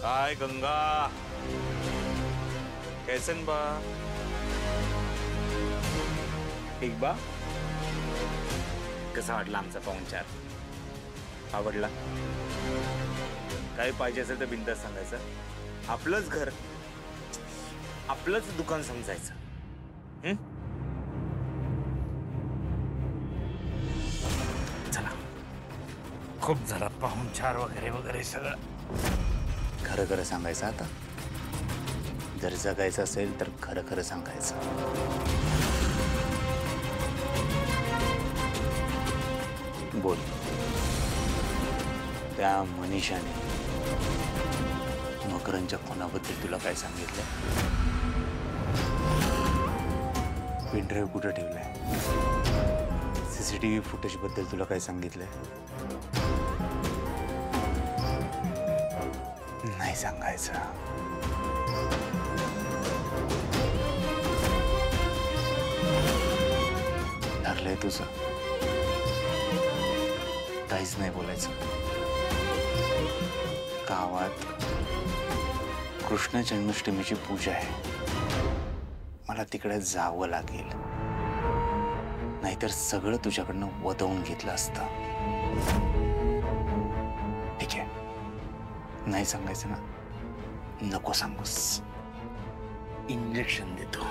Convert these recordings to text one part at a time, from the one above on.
काय गंगा कैसन बा? ठीक बा? कसा वाटला आमचा पाहुणचार? आवडला? काय पाहिजे असेल तर बिनधास्त सांगायचं. आपलंच घर, आपलंच दुकान समजायचं. चला, खूप झाला पाहुणचार वगैरे वगैरे सगळं. खरं खरं सांगायचं आता. जर जगायचं असेल तर खरं खरं सांगायचं. बोल. त्या मनीषाने मकरंच्या फोनाबद्दल तुला काय सांगितलं? पेनड्राईव्ह कुठं ठेवलाय? सीसीटीव्ही फुटेज बद्दल तुला काय सांगितलंय? नाही सांगायचं. ठरलंय तुझं. काहीच नाही बोलायचं. गावात कृष्ण जन्माष्टमीची पूजा आहे. मला तिकडे जावं लागेल. नाहीतर सगळं तुझ्याकडनं वदवून घेतलं असतं. ठीक आहे, नाही सांगायचं ना? नको सांगूस. इंजेक्शन देतो.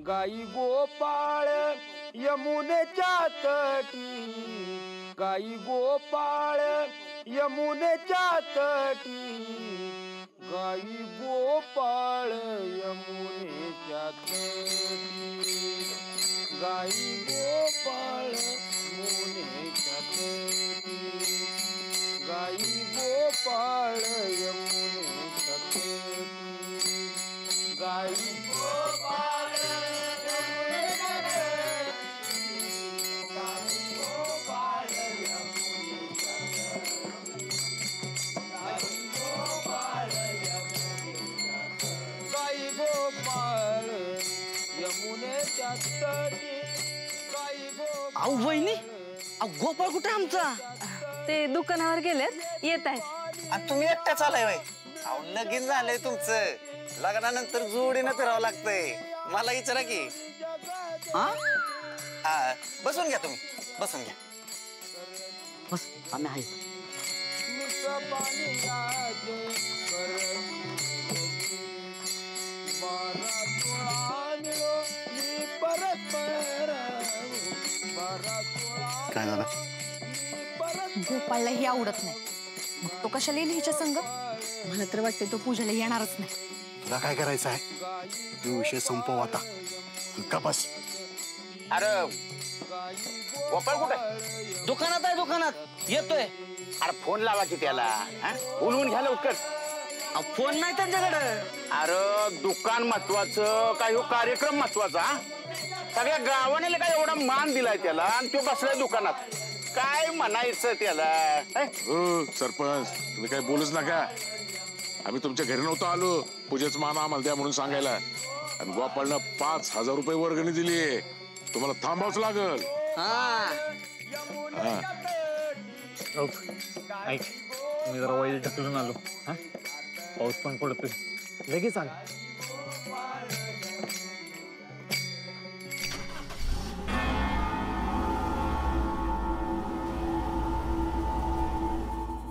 गाई गोपाळ यमुनेच्या तटी, गाई गोपाळ यमुनेच्या तटी, गाई गोपाळ यमुनेच्या तटी, गाई गोपाळ यमुनेच्या तटी, गाई गोपाळ यमुनेच्या तटी, गाई गोपाळ अहो वहिनी, गोपाळ कुठे आमचा? ते दुकानावर गेलेत, येत आहेत. आणि तुम्ही एकट्याच आलाय बाई? अहो लगीन झालंय तुमचं. लग्नानंतर जोडीनं फिरावं लागतंय. मला विचारा की. हा बसून घ्या तुम्ही, बसून घ्या. बस आम्ही आहे. काय झालं? गोपाळला हे आवडत नाही, मग तो कशाला येईल हिच्या संग? मला तर वाटते तो पूजाला येणारच नाही. तुला काय करायचं आहे? तो विषय संपव आता. का बस. अरे गोपाळ कुठे? दुकानात आहे, दुकानात येतोय. अरे फोन लावा की त्याला. बोलवून घ्या लवकर. फोन नाही त्यांच्याकडे. अरे दुकान महत्वाचं काय, हो कार्यक्रम महत्वाचा? सगळ्या गावाने काय एवढा मान दिलाय त्याला आणि तो बसलाय दुकानात. काय म्हणायचं त्याला? हो सरपंच, तुम्ही काय बोलूच नका. आम्ही तुमच्या घरी नव्हतो आलो पूजेच मान आम्हाला द्या म्हणून सांगायला. आणि गोपाळनं 5,000 रुपये वर्गणी दिली. तुम्हाला थांबावच लागल. ऐक, मी जरा वाईल ढकलून आलो. हा, पाऊस पण पडतोय, लगेच आलो.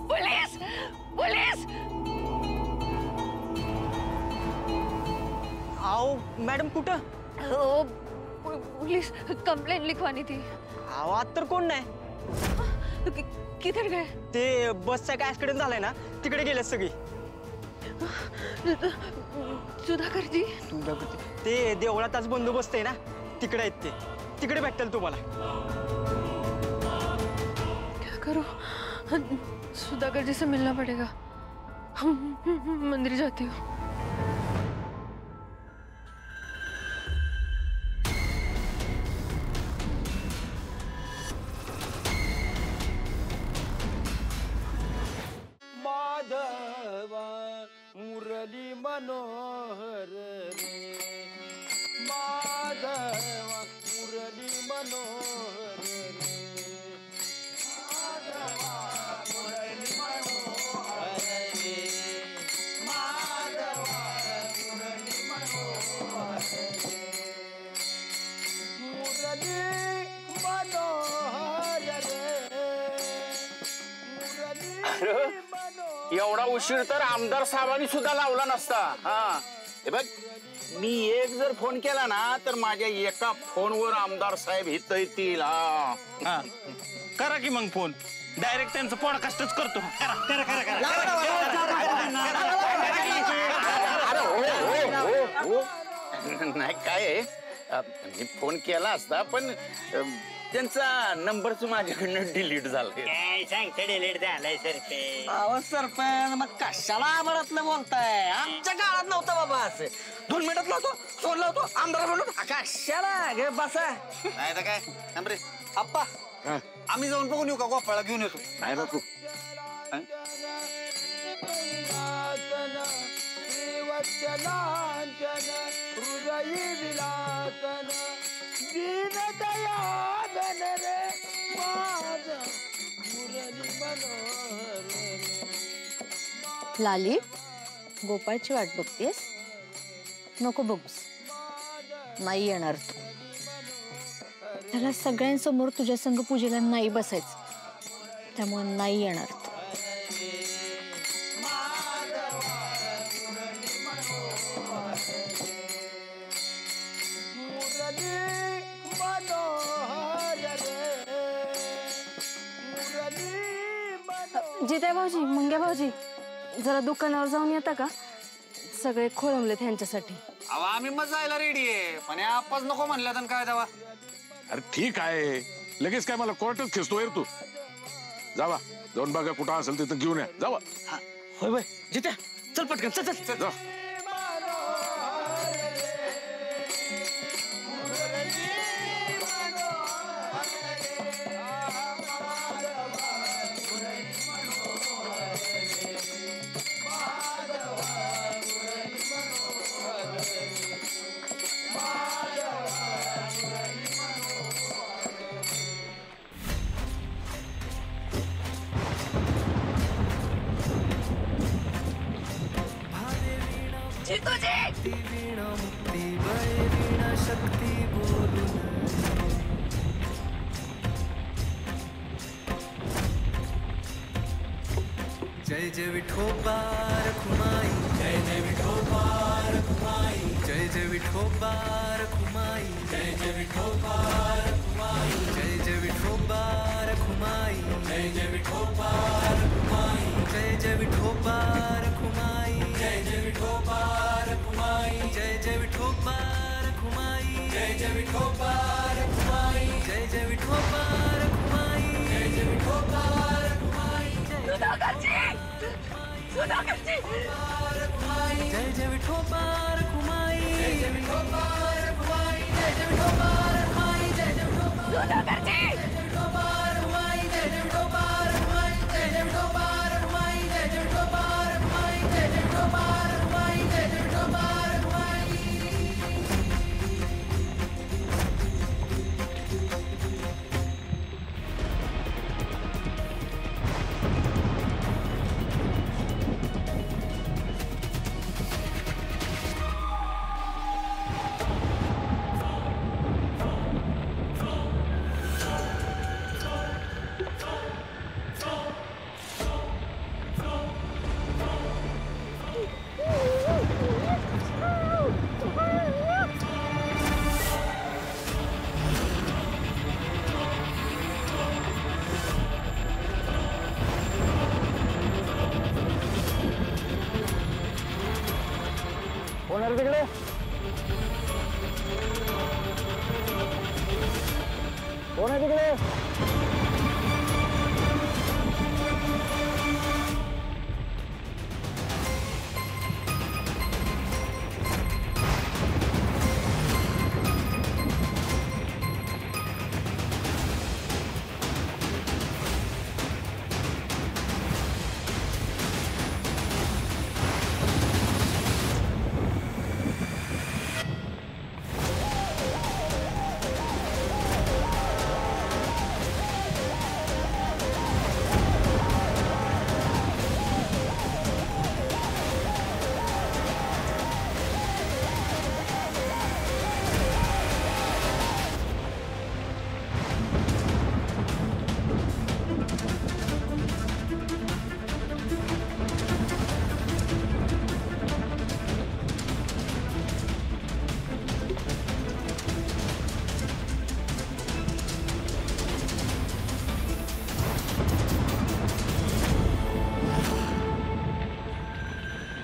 Police police. आओ मॅडम कुठं? हो, पुलिस कंप्लेंट लिखवानी थी. आओ आत तर कोण नाही. किधर गए? ते बसचा काय ऍक्सिडेंट झालाय ना, तिकडे गेले सगळी. सुधाकर जी. ते देवळात आज बंदोबस्त आहे ना, तिकडे आहेत ते. तिकडे भेटतील तुम्हाला. क्या करूं? सुधाकर जी से मिलना पड़ेगा. मंदिर जाती हूँ. माधवा मुरली मनोहर रे, माधवा मुरली मनोहर रे, माधवा मुरली मनोहर रे, माधवा मुरली मनोहर रे, मुरली मनोहर रे, मुरली. एवढा उशीर तर आमदार साहेबांनी सुद्धा लावला नसता. हा, हे बघ, मी एक जर फोन केला ना तर माझ्या एका फोनवर आमदार साहेब इथं येतील. हा, करा की मग फोन. डायरेक्ट त्यांचं पॉडकास्टच करतो. नाही काय आहे, मी फोन केला असता पण त्यांचा नंबरच माझ्याकडनं डिलीट झालाय. काय सांगते डिलीट झालाय सर ते. अहो सरपंच, मग कशाला आभारातलं बोलताय? आमच्या काळात नव्हतं बाबा असं. 2 मिनिटात लावतो, फोन लावतो, आमदार बोलतो. कशाला गे बसा. नाही तर काय रे आप्पा, हा, आम्ही जाऊन बघून येऊ का? गोपाळा घेऊन येतो. नाही नको. श्रीवत्सलांचन हृदयी विलासन दीनदयाघन रे, माझ मुरली मनोहर रे. लाली, गोपाळची वाट बघतेस? नको बघूस, नाही येणार तू. त्याला सगळ्यांसमोर तुझ्या संग पूजेला नाही बसायचं, त्यामुळे नाही येणार तू. जित्या भाऊजी, मंग्या भाऊजी, जरा दुकानावर जाऊन येता का? सगळे खोळंबले त्यांच्यासाठी. अहो आम्ही मग जायला रेडी आहे, पण आप्पाच नको म्हणलं तर काय दावा. अरे ठीक आहे, लगेच काय मला कोर्टात खेचतोय तू. जावा, जाऊन बघा कुठं असेल तिथं घेऊन या. जावा. होय होय जित्या, चल पटकन, चल चल जा. जय जय विठोबा रखुमाई, जय जय विठोबा रखुमाई, जय जय विठोबा रखुमाई, जय जय विठोबा रखुमाई, जय जय विठोबा रखुमाई, जय जय विठोबा रखुमाई, जय जय विठोबा रखुमाई, जय जय विठोबा रखुमाई, जय जय विठोबा रखुमाई, जय जय विठोबा रखुमाई, जय जय विठोबा रखुमाई, जय जय विठोबा रखुमाई. सुधाकर जी, सुधाकर जी. जय जय विठोबा रखुमाई, जय जय विठोबा रखुमाई, जय जय विठोबा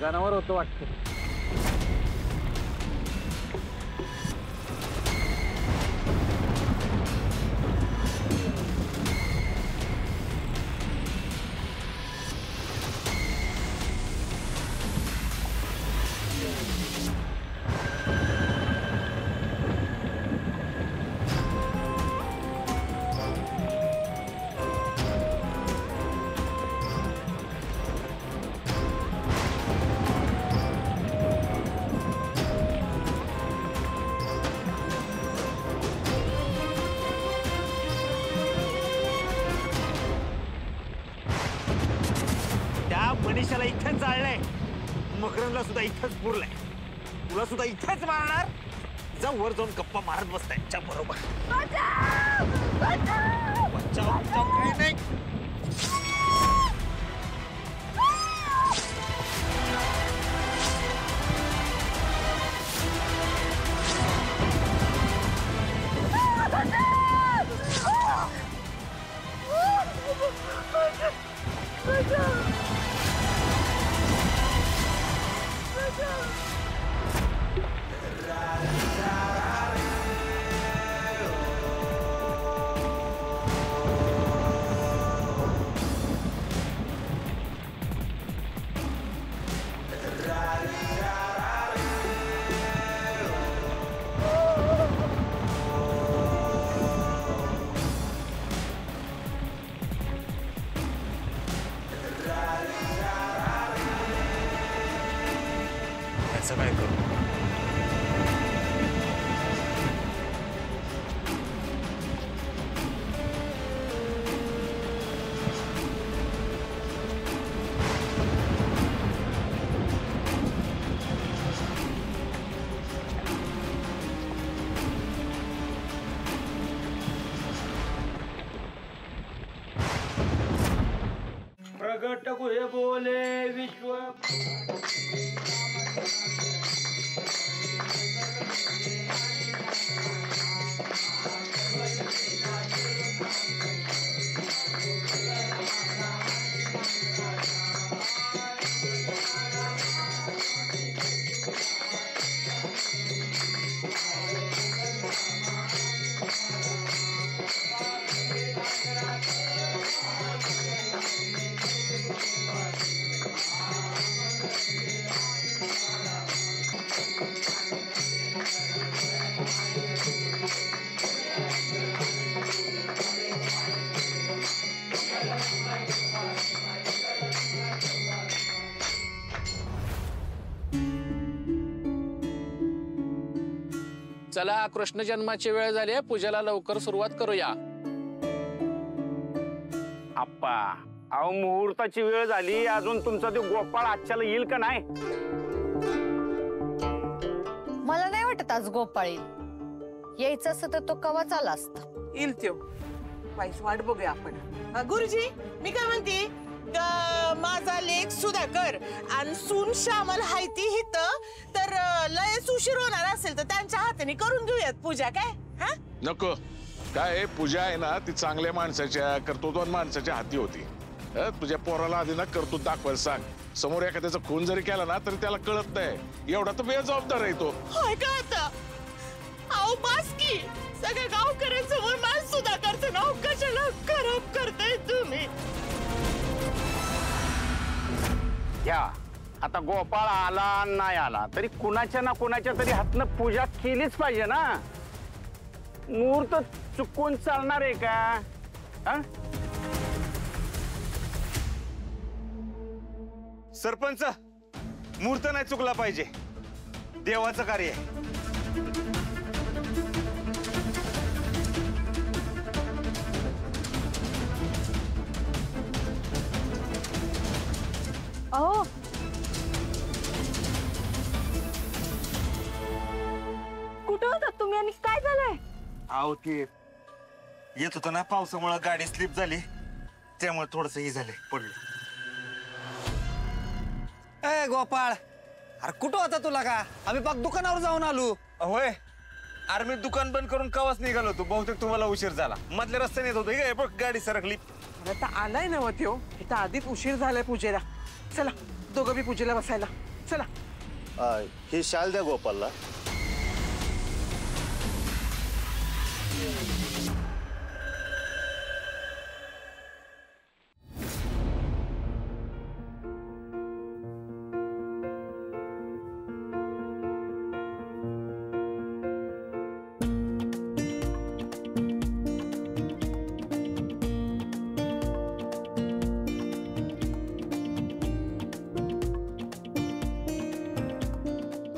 जनावर होतं वाटतं. मनीषाला इथेच जाळलंय, मकरंदला सुद्धा इथेच पुरलंय, तुला सुद्धा इथेच मारणार. जा वर जाऊन गप्पा मारत बसताय त्यांच्या बरोबर. काही नाही. त्याचं काय करू? प्रगट गुहे बोले विश्व चला कृष्ण जन्माची वेळ झाली आहे, पूजेला लवकर सुरुवात करूया. आप्पा अहो मुहूर्ताची वेळ झाली, अजून तुमचा तो गोपाळ आजच्याला येईल का नाही? मला नाही वाटत आज गोपाळ येईल. यायचं असतं तर तो कवाच आला असता. येईल त्यो, वाईस वाट बघूया आपण. गुरुजी मी काय म्हणते, माझा लेख सुधाकर आणि सून श्यामल हाय ती हित, तर लयच उशीर होणार असेल तर त्यांच्या हाताने करून घेऊयात पूजा. काय हा नको, काय पूजा आहे ना ती चांगल्या माणसाच्या कर्तृत्वान माणसाच्या हाती होती. तुझ्या पोराला आधी ना कर्तृत्व दाखवायला सांग. समोर एखाद्याचा खून जरी केला ना तरी त्याला कळत नाही, एवढा तर बेजबाबदार आहे तो. होय का आता? अहो बास की, सगळ्या गावकऱ्यांसमोर माझ सुधाकरचं नाव कशाला खराब करताय तुम्ही? घ्या आता गोपाळ आला नाही आला तरी कुणाच्या ना कुणाच्या तरी हातनं पूजा केलीच पाहिजे ना. मुहूर्त चुकून चालणार आहे का? हा? सरपंच, मुहूर्त नाही चुकला पाहिजे, देवाचं कार्य आहे. अहो कुठं होता तुम्ही आणि काय झालंय? आहो ते येत होतं ना, पावसामुळे गाडी स्लिप झाली, त्यामुळे थोडस हे झालंय, पडलं. ए गोपाळ, अरे कुठं होता तुला का? आम्ही पाक दुकानावर जाऊन आलो. होय, अरे मी दुकान बंद करून कवाच निघालो होतो, बहुतेक तुम्हाला उशीर झाला. मधल्या रस्त्याने येत होतो, हे बघ गाडी सरकली. आता आलाय ना व त्यो, इथं आधीच उशीर झालाय पूजेला. चला दोघं बी पूजेला बसायला चला. ही शाल द्या गोपालला.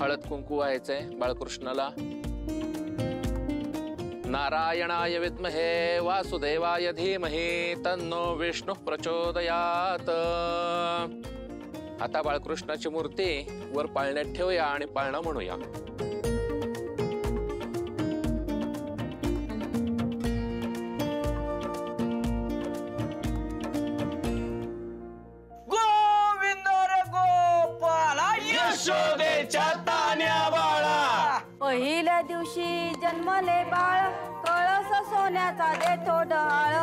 हळद कुंकू व्हायचंय बाळकृष्णाला. नारायणाय विद्महे वासुदेवाय धीमहि तन्नो विष्णु प्रचोदयात. आता बाळकृष्णाची मूर्ती वर पाळण्यात ठेवूया आणि पाळणा म्हणूया. यशोदेच्या तान्या बाळा, पहिल्या दिवशी जन्मले बाळ, कळस सोन्याचा देतो डहाळ.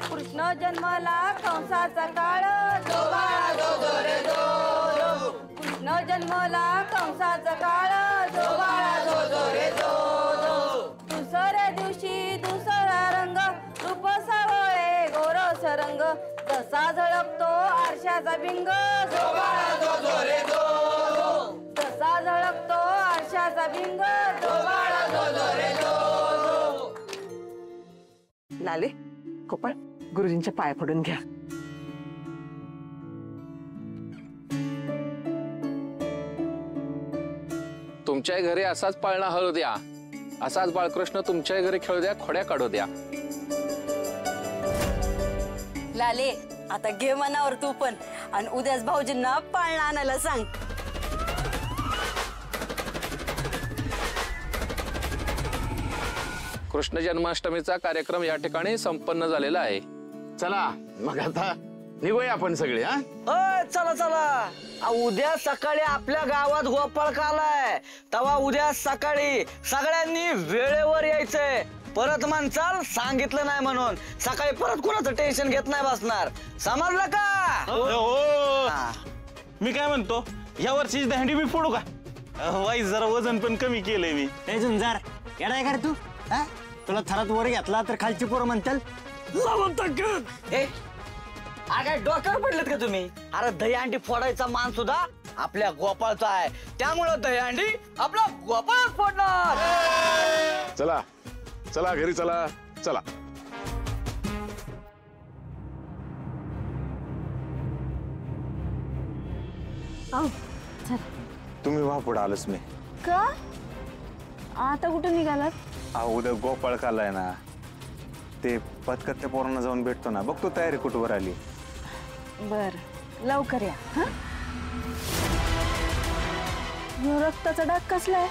कृष्ण जन्मला कंसाचा काळ, जो बाळा जो रे जो. कृष्ण जन्मला कंसाचा काळ, जो बाळा जो रे जो. दुसऱ्या दिवशी दुसरा रंग, रूप सावळे गोरस रंग. जसा झळकतो आरशाचा बिंग, जो बाळा जो रे जो. जसा झळकतो आरशाचा बिंग, जो बाळा जो रे जो. लाले गोपाळ, गुरुजींच्या पाया पडून घ्या. तुमच्या घरी असाच पाळणा हळू द्या, असाच बाळकृष्ण तुमच्या घरी खेळू द्या, खोड्या काढू द्या. लाले आता घे मनावर तू पण, आणि उद्याच भाऊजींना पाळणा आणायला सांग. कृष्ण जन्माष्टमीचा कार्यक्रम या ठिकाणी संपन्न झालेला आहे. चला मग आता निघूया आपण सगळे. हा चला चला, उद्या सकाळी आपल्या गावात गोपाळ कालाय, तेव्हा उद्या सकाळी सगळ्यांनी वेळेवर यायचंय. परत म्हणचाल सांगितलं नाही म्हणून, सकाळी परत कोणाचं टेन्शन घेत नाही बसणार. समजलं का? हो. मी काय म्हणतो, या वर्षीची दहंडी मी फोडू का? वाईस जरा वजन पण कमी केलंय मी. झुंजार येणार का रे तू? तुला थरात वर घेतला तर खालची पोरं म्हणतील काय डोक्यावर पडलेत का तुम्ही? अरे दहीहंडी फोडायचा मान सुद्धा आपल्या गोपाळचा आहे, त्यामुळं दहीहंडी आपला गोपाळ फोडणार. चला चला घरी चला. चला चल. तुम्ही वा पुढे आलोच मी. का? आता कुठं निघालात? अहो उद्या गोपाळ कालाय ना, ते पथकातल्या पोरांना जाऊन भेटतो ना, बघतो तयारी कुठवर आली. बर, लवकर या. हा, रक्ताचा डाग कसलाय?